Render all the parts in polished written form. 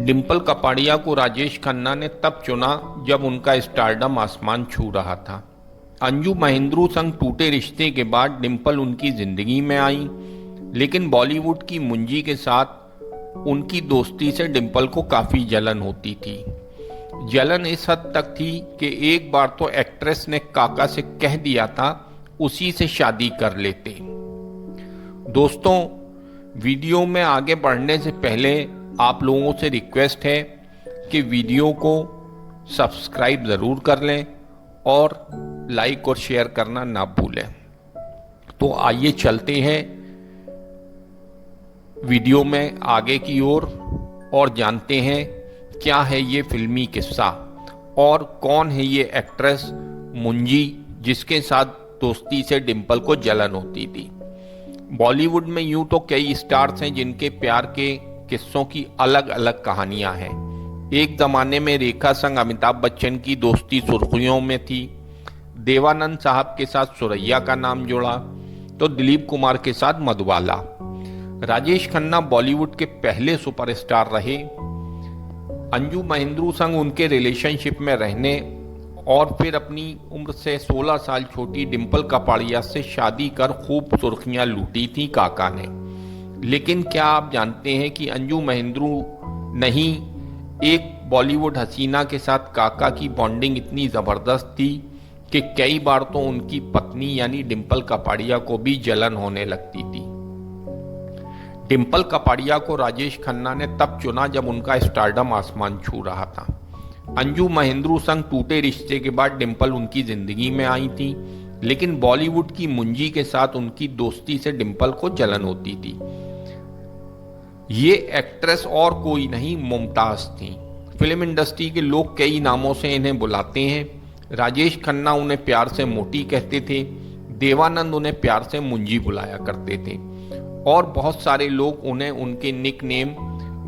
डिंपल कपाड़िया को राजेश खन्ना ने तब चुना जब उनका स्टारडम आसमान छू रहा था। अंजू महेंद्रू संग टूटे रिश्ते के बाद डिंपल उनकी जिंदगी में आई, लेकिन बॉलीवुड की मुंजी के साथ उनकी दोस्ती से डिंपल को काफी जलन होती थी। जलन इस हद तक थी कि एक बार तो एक्ट्रेस ने काका से कह दिया था उसी से शादी कर लेते। दोस्तों, वीडियो में आगे बढ़ने से पहले आप लोगों से रिक्वेस्ट है कि वीडियो को सब्सक्राइब ज़रूर कर लें और लाइक और शेयर करना ना भूलें। तो आइए चलते हैं वीडियो में आगे की ओर और जानते हैं क्या है ये फिल्मी किस्सा और कौन है ये एक्ट्रेस मुंजी जिसके साथ दोस्ती से डिंपल को जलन होती थी। बॉलीवुड में यूं तो कई स्टार्स हैं जिनके प्यार के किस्सों की अलग अलग कहानियां हैं। एक जमाने में रेखा संग अमिताभ बच्चन की दोस्ती सुर्खियों में थी। देवानंद साहब के साथ सुरैया का नाम जुड़ा तो दिलीप कुमार के साथ मधुबाला। राजेश खन्ना बॉलीवुड के पहले सुपरस्टार रहे। अंजू महेंद्रू संग उनके रिलेशनशिप में रहने और फिर अपनी उम्र से 16 साल छोटी डिंपल कपाड़िया से शादी कर खूब सुर्खियां लूटी थी काका ने। लेकिन क्या आप जानते हैं कि अंजू महेंद्रू नहीं, एक बॉलीवुड हसीना के साथ काका की बॉन्डिंग इतनी ज़बरदस्त थी कि कई बार तो उनकी पत्नी यानी डिंपल कपाड़िया को भी जलन होने लगती थी। डिंपल कपाड़िया को राजेश खन्ना ने तब चुना जब उनका स्टारडम आसमान छू रहा था। अंजू महेंद्रू संग टूटे रिश्ते के बाद डिंपल उनकी जिंदगी में आई थी, लेकिन बॉलीवुड की मुंजी के साथ उनकी दोस्ती से डिंपल को जलन होती थी। ये एक्ट्रेस और कोई नहीं, मुमताज थी। फिल्म इंडस्ट्री के लोग कई नामों से इन्हें बुलाते हैं। राजेश खन्ना उन्हें प्यार से मोटी कहते थे, देवानंद उन्हें प्यार से मुंजी बुलाया करते थे और बहुत सारे लोग उन्हें उनके निकनेम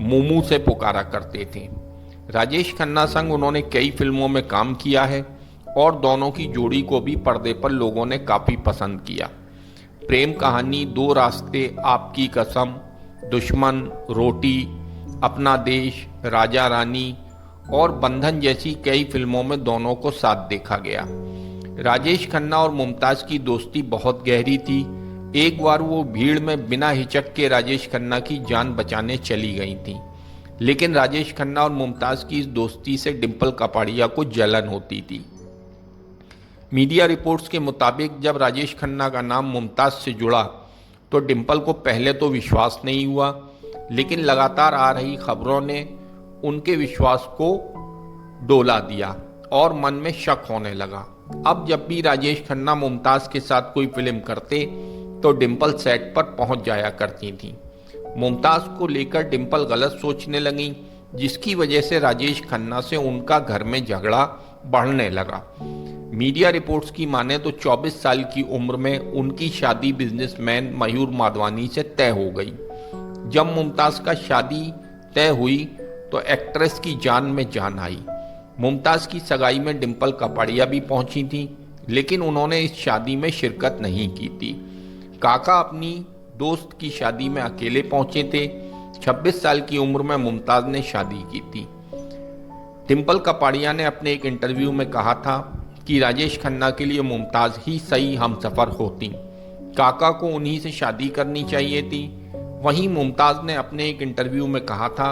मोमू से पुकारा करते थे। राजेश खन्ना संग उन्होंने कई फिल्मों में काम किया है और दोनों की जोड़ी को भी पर्दे पर लोगों ने काफ़ी पसंद किया। प्रेम कहानी, दो रास्ते, आपकी कसम, दुश्मन, रोटी, अपना देश, राजा रानी और बंधन जैसी कई फिल्मों में दोनों को साथ देखा गया। राजेश खन्ना और मुमताज़ की दोस्ती बहुत गहरी थी। एक बार वो भीड़ में बिना हिचक के राजेश खन्ना की जान बचाने चली गई थी, लेकिन राजेश खन्ना और मुमताज़ की इस दोस्ती से डिंपल कपाड़िया को जलन होती थी। मीडिया रिपोर्ट्स के मुताबिक जब राजेश खन्ना का नाम मुमताज़ से जुड़ा तो डिंपल को पहले तो विश्वास नहीं हुआ, लेकिन लगातार आ रही खबरों ने उनके विश्वास को डोला दिया और मन में शक होने लगा। अब जब भी राजेश खन्ना मुमताज़ के साथ कोई फिल्म करते तो डिंपल सेट पर पहुंच जाया करती थी। मुमताज़ को लेकर डिंपल गलत सोचने लगी, जिसकी वजह से राजेश खन्ना से उनका घर में झगड़ा बढ़ने लगा। मीडिया रिपोर्ट्स की माने तो 24 साल की उम्र में उनकी शादी बिजनेसमैन मयूर माधवानी से तय हो गई। जब मुमताज़ का शादी तय हुई तो एक्ट्रेस की जान में जान आई। मुमताज़ की सगाई में डिंपल कपाड़िया भी पहुंची थी, लेकिन उन्होंने इस शादी में शिरकत नहीं की थी। काका अपनी दोस्त की शादी में अकेले पहुंचे थे। 26 साल की उम्र में मुमताज़ ने शादी की थी। डिंपल कपाड़िया ने अपने एक इंटरव्यू में कहा था कि राजेश खन्ना के लिए मुमताज़ ही सही हमसफ़र होती, काका को उन्हीं से शादी करनी चाहिए थी। वहीं मुमताज़ ने अपने एक इंटरव्यू में कहा था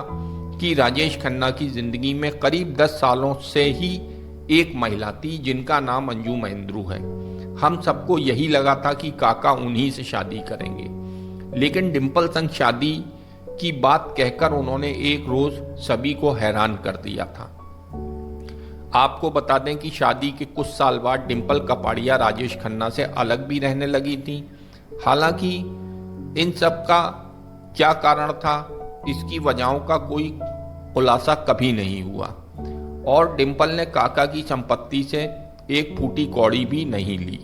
कि राजेश खन्ना की ज़िंदगी में करीब 10 सालों से ही एक महिला थी जिनका नाम अंजू महेंद्रू है। हम सबको यही लगा था कि काका उन्हीं से शादी करेंगे, लेकिन डिंपल संग शादी की बात कहकर उन्होंने एक रोज़ सभी को हैरान कर दिया था। आपको बता दें कि शादी के कुछ साल बाद डिंपल कपाड़िया राजेश खन्ना से अलग भी रहने लगी थी। हालांकि इन सब का क्या कारण था, इसकी वजहों का कोई खुलासा कभी नहीं हुआ और डिंपल ने काका की संपत्ति से एक फूटी कौड़ी भी नहीं ली।